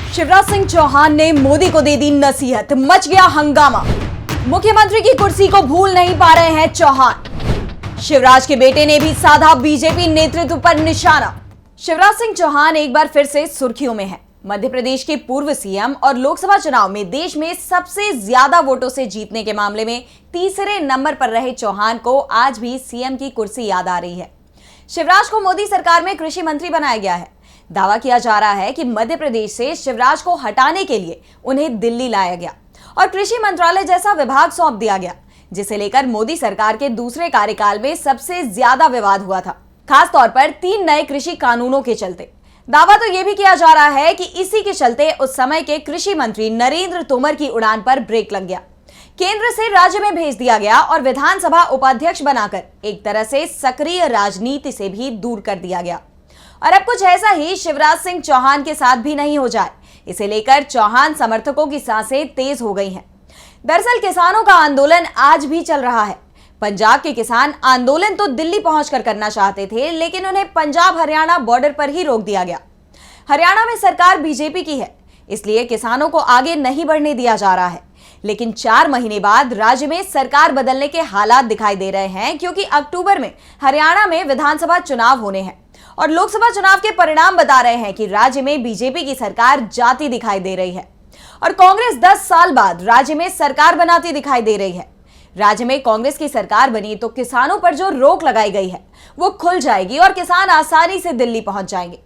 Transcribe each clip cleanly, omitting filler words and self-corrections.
शिवराज सिंह चौहान ने मोदी को दे दी नसीहत, मच गया हंगामा। मुख्यमंत्री की कुर्सी को भूल नहीं पा रहे हैं चौहान। शिवराज के बेटे ने भी साधा बीजेपी नेतृत्व पर निशाना। शिवराज सिंह चौहान एक बार फिर से सुर्खियों में हैं। मध्य प्रदेश के पूर्व सीएम और लोकसभा चुनाव में देश में सबसे ज्यादा वोटों से जीतने के मामले में तीसरे नंबर पर रहे चौहान को आज भी सीएम की कुर्सी याद आ रही है। शिवराज को मोदी सरकार में कृषि मंत्री बनाया गया है। दावा किया जा रहा है कि मध्य प्रदेश से शिवराज को हटाने के लिए उन्हें दिल्ली लाया गया और कृषि मंत्रालय जैसा विभाग सौंप दिया गया, जिसे लेकर मोदी सरकार के दूसरे कार्यकाल में सबसे ज्यादा विवाद हुआ था, खास तौर पर 3 नए कृषि कानूनों के चलते। दावा तो यह भी किया जा रहा है कि इसी के चलते उस समय के कृषि मंत्री नरेंद्र तोमर की उड़ान पर ब्रेक लग गया, केंद्र से राज्य में भेज दिया गया और विधानसभा उपाध्यक्ष बनाकर एक तरह से सक्रिय राजनीति से भी दूर कर दिया गया। और अब कुछ ऐसा ही शिवराज सिंह चौहान के साथ भी नहीं हो जाए, इसे लेकर चौहान समर्थकों की सांसें तेज हो गई हैं। दरअसल किसानों का आंदोलन आज भी चल रहा है। पंजाब के किसान आंदोलन तो दिल्ली पहुंचकर करना चाहते थे, लेकिन उन्हें पंजाब हरियाणा बॉर्डर पर ही रोक दिया गया। हरियाणा में सरकार बीजेपी की है, इसलिए किसानों को आगे नहीं बढ़ने दिया जा रहा है। लेकिन 4 महीने बाद राज्य में सरकार बदलने के हालात दिखाई दे रहे हैं, क्योंकि अक्टूबर में हरियाणा में विधानसभा चुनाव होने हैं और लोकसभा चुनाव के परिणाम बता रहे हैं कि राज्य में बीजेपी की सरकार जाती दिखाई दे रही है और कांग्रेस 10 साल बाद राज्य में सरकार बनाती दिखाई दे रही है। राज्य में कांग्रेस की सरकार बनी तो किसानों पर जो रोक लगाई गई है वो खुल जाएगी और किसान आसानी से दिल्ली पहुंच जाएंगे।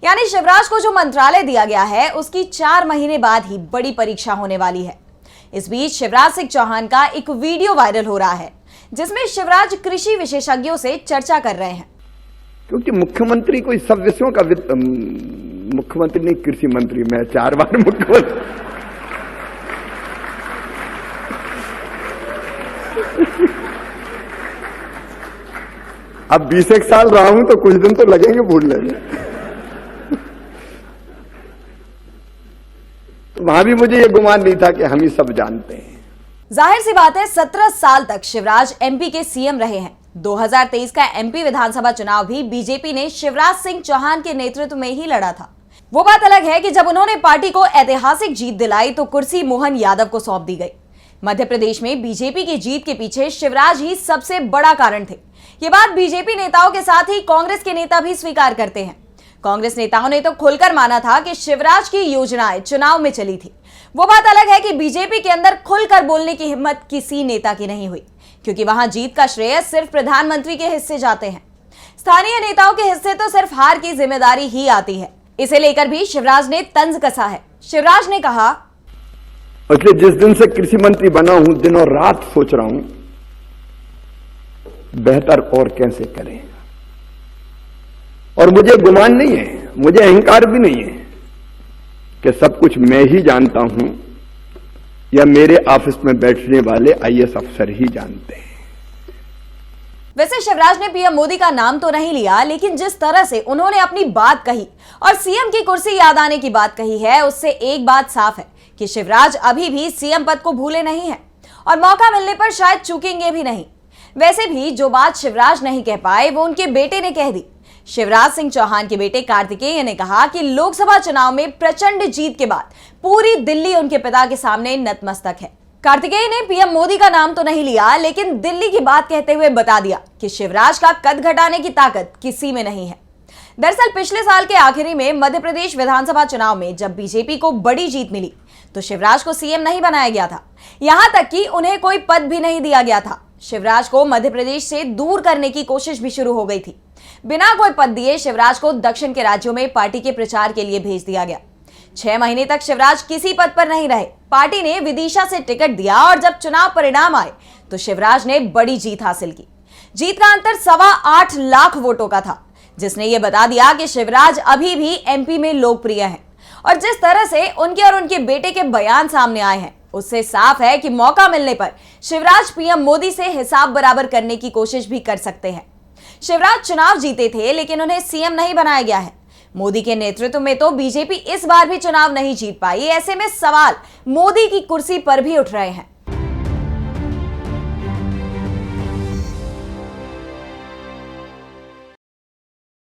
यानी शिवराज को जो मंत्रालय दिया गया है उसकी 4 महीने बाद ही बड़ी परीक्षा होने वाली है। इस बीच शिवराज सिंह चौहान का एक वीडियो वायरल हो रहा है, जिसमें शिवराज कृषि विशेषज्ञों से चर्चा कर रहे हैं। क्योंकि मुख्यमंत्री कोई सब विषयों का मुख्यमंत्री नहीं, कृषि मंत्री। मैं 4 बार मुख्यमंत्री। अब 20 साल रहा हूं तो कुछ दिन तो लगेंगे भूलने में। तो वहां भी मुझे ये गुमान नहीं था कि हम ही सब जानते हैं। जाहिर सी बात है, 17 साल तक शिवराज एमपी के सीएम रहे हैं। 2023 का एमपी विधानसभा चुनाव भी बीजेपी ने शिवराज सिंह चौहान के नेतृत्व में ही लड़ा था। वो बात अलग है कि जब उन्होंने पार्टी को ऐतिहासिक जीत दिलाई तो कुर्सी मोहन यादव को सौंप दी गई। मध्य प्रदेश में बीजेपी की जीत के पीछे शिवराज ही सबसे बड़ा कारण थे। ये बात बीजेपी नेताओं के साथ ही कांग्रेस के नेता भी स्वीकार करते हैं। कांग्रेस नेताओं ने तो खुलकर माना था कि शिवराज की योजनाएं चुनाव में चली थी। वो बात अलग है कि बीजेपी के अंदर खुलकर बोलने की हिम्मत किसी नेता की नहीं हुई, क्योंकि वहां जीत का श्रेय सिर्फ प्रधानमंत्री के हिस्से जाते हैं। स्थानीय नेताओं के हिस्से तो सिर्फ हार की जिम्मेदारी ही आती है। इसे लेकर भी शिवराज ने तंज कसा है। शिवराज ने कहा, इसलिए जिस दिन से कृषि मंत्री बना हूं, दिन और रात सोच रहा हूं बेहतर और कैसे करें। और मुझे गुमान नहीं है, मुझे अहंकार भी नहीं है कि सब कुछ मैं ही जानता हूं या मेरे ऑफिस में बैठने वाले आईएएस अफसर ही जानते हैं। वैसे शिवराज ने पीएम मोदी का नाम तो नहीं लिया, लेकिन जिस तरह से उन्होंने अपनी बात कही और सीएम की कुर्सी याद आने की बात कही है, उससे एक बात साफ है कि शिवराज अभी भी सीएम पद को भूले नहीं हैं और मौका मिलने पर शायद चूकेंगे भी नहीं। वैसे भी जो बात शिवराज नहीं कह पाए वो उनके बेटे ने कह दी। शिवराज सिंह चौहान के बेटे कार्तिकेय ने कहा कि लोकसभा चुनाव में प्रचंड जीत के बाद पूरी दिल्ली उनके पिता के सामने नतमस्तक है। कार्तिकेय ने पीएम मोदी का नाम तो नहीं लिया, लेकिन दिल्ली की बात कहते हुए बता दिया कि शिवराज का कद घटाने की ताकत किसी में नहीं है। दरअसल पिछले साल के आखिरी में मध्य प्रदेश विधानसभा चुनाव में जब बीजेपी को बड़ी जीत मिली तो शिवराज को सीएम नहीं बनाया गया था। यहां तक कि उन्हें कोई पद भी नहीं दिया गया था। शिवराज को मध्य प्रदेश से दूर करने की कोशिश भी शुरू हो गई थी। बिना कोई पद दिए शिवराज को दक्षिण के राज्यों में पार्टी के प्रचार के लिए भेज दिया गया। 6 महीने तक शिवराज किसी पद पर नहीं रहे। पार्टी ने विदिशा से टिकट दिया और जब चुनाव परिणाम आए तो शिवराज ने बड़ी जीत हासिल की। जीत का अंतर 8.25 लाख वोटों का था, जिसने यह बता दिया कि शिवराज अभी भी एमपी में लोकप्रिय हैं। और जिस तरह से उनके और उनके बेटे के बयान सामने आए हैं, उससे साफ है कि मौका मिलने पर शिवराज पीएम मोदी से हिसाब बराबर करने की कोशिश भी कर सकते हैं। शिवराज चुनाव जीते थे, लेकिन उन्हें सीएम नहीं बनाया गया है। मोदी के नेतृत्व में तो बीजेपी इस बार भी चुनाव नहीं जीत पाई। ऐसे में सवाल मोदी की कुर्सी पर भी उठ रहे हैं।